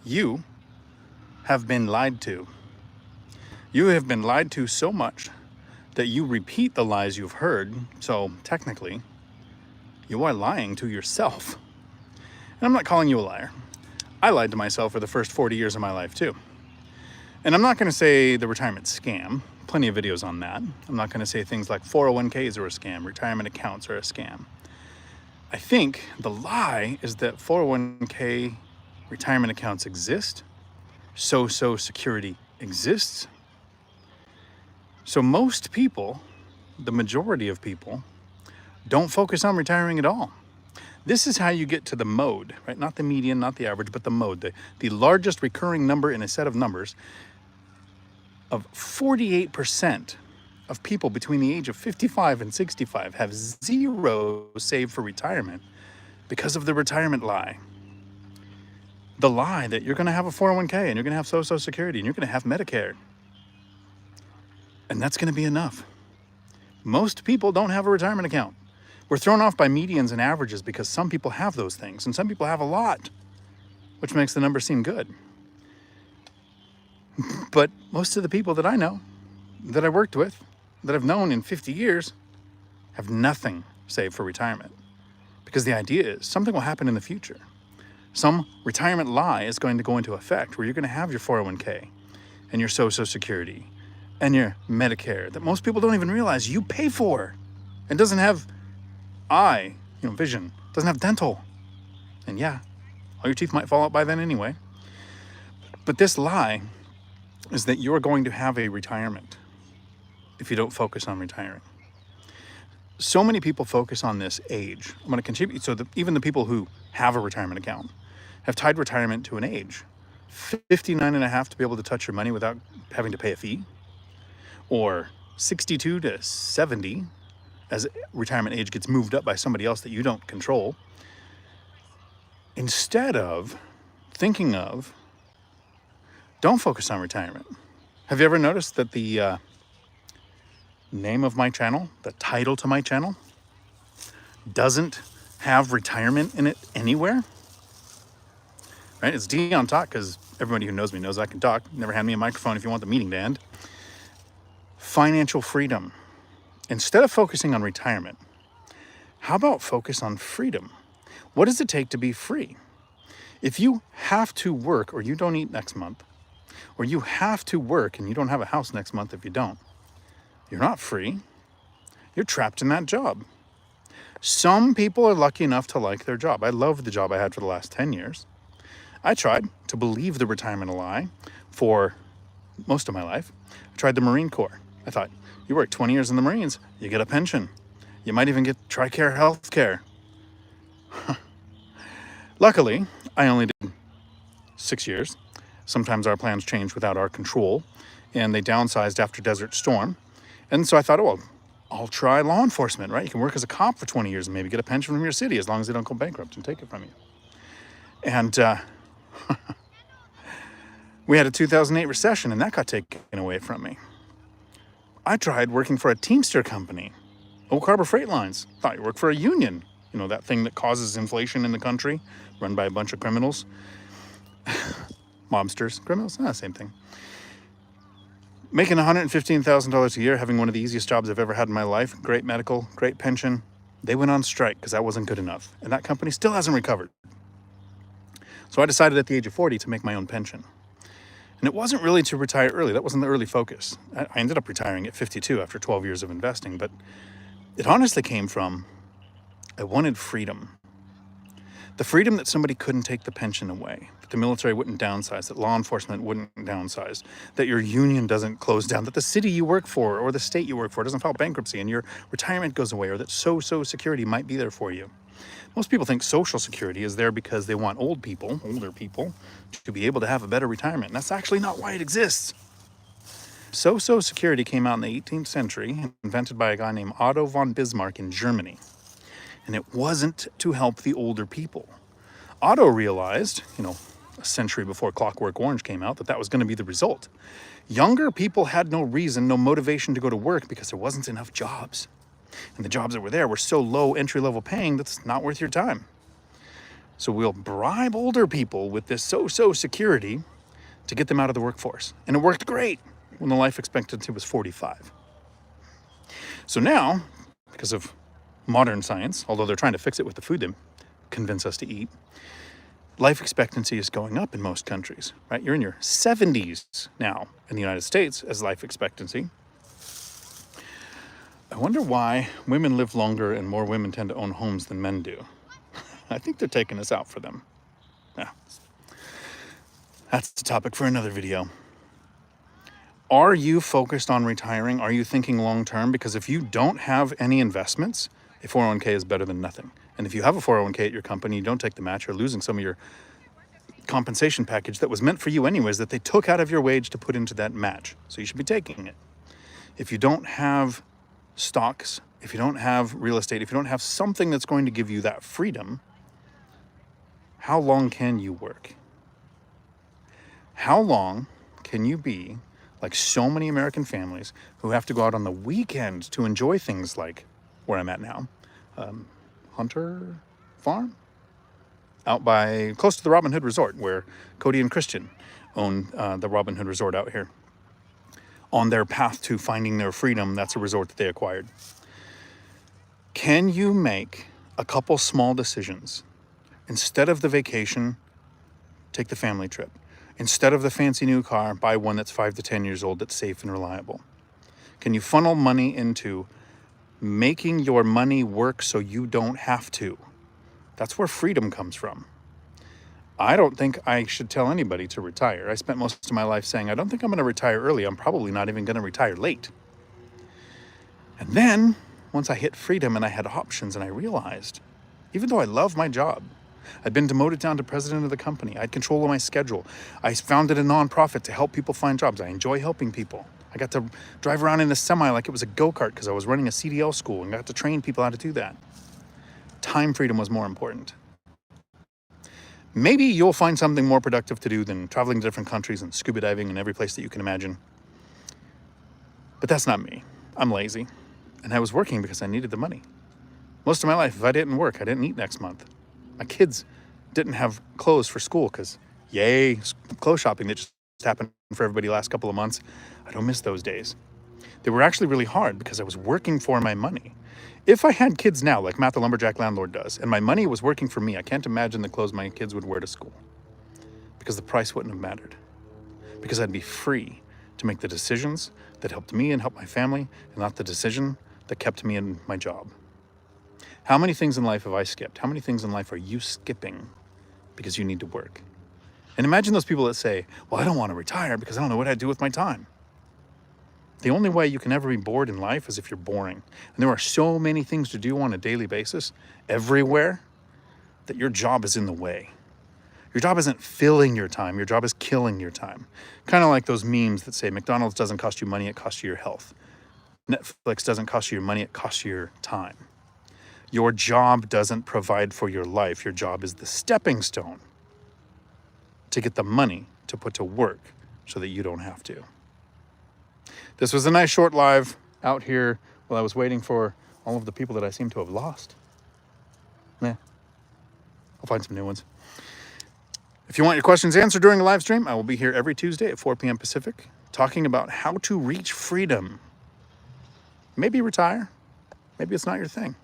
You have been lied to. You have been lied to so much that you repeat the lies you've heard, so technically, you are lying to yourself. And I'm not calling you a liar. I lied to myself for the first 40 years of my life too. And I'm not going to say the retirement scam, plenty of videos on that. I'm not going to say things like 401ks are a scam, retirement accounts are a scam. I think the lie is that 401k retirement accounts exist, Social Security exists. So most people, the majority of people, don't focus on retiring at all. This is how you get to the mode, right? Not the median, not the average, but the mode, the largest recurring number in a set of numbers of 48% of people between the age of 55 and 65 have zero saved for retirement because of the retirement lie. The lie that you're going to have a 401k and you're going to have Social Security and you're going to have Medicare. And that's going to be enough. Most people don't have a retirement account. We're thrown off by medians and averages because some people have those things and some people have a lot, which makes the number seem good. But most of the people that I know, that I worked with, that I've known in 50 years, have nothing saved for retirement. Because the idea is something will happen in the future. Some retirement lie is going to go into effect where you're going to have your 401k and your Social Security and your Medicare that most people don't even realize you pay for. It doesn't have vision, doesn't have dental. And yeah, all your teeth might fall out by then anyway. But this lie is that you're going to have a retirement if you don't focus on retiring. So many people focus on this age. I'm going to contribute. So even the people who have a retirement account have tied retirement to an age. 59 and a half to be able to touch your money without having to pay a fee. Or 62 to 70 as retirement age gets moved up by somebody else that you don't control. Instead of thinking of, don't focus on retirement. Have you ever noticed that the name of my channel, the title to my channel, doesn't have retirement in it anywhere? Right? It's Dion Talk because everybody who knows me knows I can talk. Never hand me a microphone if you want the meeting to end. Financial freedom. Instead of focusing on retirement, how about focus on freedom? What does it take to be free? If you have to work or you don't eat next month, or you have to work and you don't have a house next month if you don't, you're not free. You're trapped in that job. Some people are lucky enough to like their job. I loved the job I had for the last 10 years. I tried to believe the retirement lie for most of my life. I tried the Marine Corps. I thought, you work 20 years in the Marines, you get a pension. You might even get TRICARE health care. Luckily, I only did 6 years. Sometimes our plans change without our control, and they downsized after Desert Storm. And so I thought, well, I'll try law enforcement, right? You can work as a cop for 20 years and maybe get a pension from your city as long as they don't go bankrupt and take it from you. And we had a 2008 recession, and that got taken away from me. I tried working for a Teamster company, Oak Harbor Freight Lines. Thought you worked for a union, that thing that causes inflation in the country, run by a bunch of criminals. Mobsters, criminals, same thing. Making $115,000 a year, having one of the easiest jobs I've ever had in my life, great medical, great pension. They went on strike because that wasn't good enough. And that company still hasn't recovered. So I decided at the age of 40 to make my own pension. And it wasn't really to retire early. That wasn't the early focus. I ended up retiring at 52 after 12 years of investing. But it honestly came from, I wanted freedom. The freedom that somebody couldn't take the pension away, that the military wouldn't downsize, that law enforcement wouldn't downsize, that your union doesn't close down, that the city you work for or the state you work for doesn't file bankruptcy and your retirement goes away, or that Social Security might be there for you. Most people think Social Security is there because they want older people, to be able to have a better retirement. And that's actually not why it exists. Social Security came out in the 18th century, invented by a guy named Otto von Bismarck in Germany. And it wasn't to help the older people. Otto realized, a century before Clockwork Orange came out, that was going to be the result. Younger people had no reason, no motivation to go to work because there wasn't enough jobs. And the jobs that were there were so low entry-level paying that's not worth your time. So we'll bribe older people with this so-so security to get them out of the workforce. And it worked great when the life expectancy was 45. So now, because of modern science, although they're trying to fix it with the food they convince us to eat, life expectancy is going up in most countries, right? You're in your 70s now in the United States as life expectancy. I wonder why women live longer and more women tend to own homes than men do. I think they're taking us out for them. Yeah. That's the topic for another video. Are you focused on retiring? Are you thinking long-term? Because if you don't have any investments, a 401k is better than nothing. And if you have a 401k at your company, you don't take the match, you're losing some of your compensation package that was meant for you anyways, that they took out of your wage to put into that match. So you should be taking it. If you don't have stocks, if you don't have real estate, if you don't have something that's going to give you that freedom, how long can you work? How long can you be like so many American families who have to go out on the weekend to enjoy things like where I'm at now, Hunter Farm, out by close to the Robin Hood Resort, where Cody and Christian own the Robin Hood Resort out here. On their path to finding their freedom, that's a resort that they acquired. Can you make a couple small decisions? Instead of the vacation, take the family trip. Instead of the fancy new car, buy one that's 5 to 10 years old that's safe and reliable. Can you funnel money into making your money work so you don't have to? That's where freedom comes from. I don't think I should tell anybody to retire. I spent most of my life saying, I don't think I'm going to retire early. I'm probably not even going to retire late. And then, once I hit freedom and I had options and I realized, even though I love my job, I'd been demoted down to president of the company. I had control of my schedule. I founded a nonprofit to help people find jobs. I enjoy helping people. I got to drive around in a semi like it was a go-kart because I was running a CDL school and got to train people how to do that. Time freedom was more important. Maybe you'll find something more productive to do than traveling to different countries and scuba diving in every place that you can imagine. But that's not me. I'm lazy. And I was working because I needed the money. Most of my life, if I didn't work, I didn't eat next month. My kids didn't have clothes for school because, yay, clothes shopping that just happened for everybody last couple of months. I don't miss those days. They were actually really hard because I was working for my money. If I had kids now, like Matt the Lumberjack Landlord does, and my money was working for me, I can't imagine the clothes my kids would wear to school because the price wouldn't have mattered. Because I'd be free to make the decisions that helped me and helped my family, and not the decision that kept me in my job. How many things in life have I skipped? How many things in life are you skipping because you need to work? And imagine those people that say, well, I don't want to retire because I don't know what I'd do with my time. The only way you can ever be bored in life is if you're boring. And there are so many things to do on a daily basis, everywhere, that your job is in the way. Your job isn't filling your time. Your job is killing your time. Kind of like those memes that say McDonald's doesn't cost you money, it costs you your health. Netflix doesn't cost you your money, it costs you your time. Your job doesn't provide for your life. Your job is the stepping stone to get the money to put to work so that you don't have to. This was a nice short live out here while I was waiting for all of the people that I seem to have lost. I'll find some new ones. If you want your questions answered during a live stream, I will be here every Tuesday at 4 p.m. Pacific talking about how to reach freedom. Maybe retire. Maybe it's not your thing.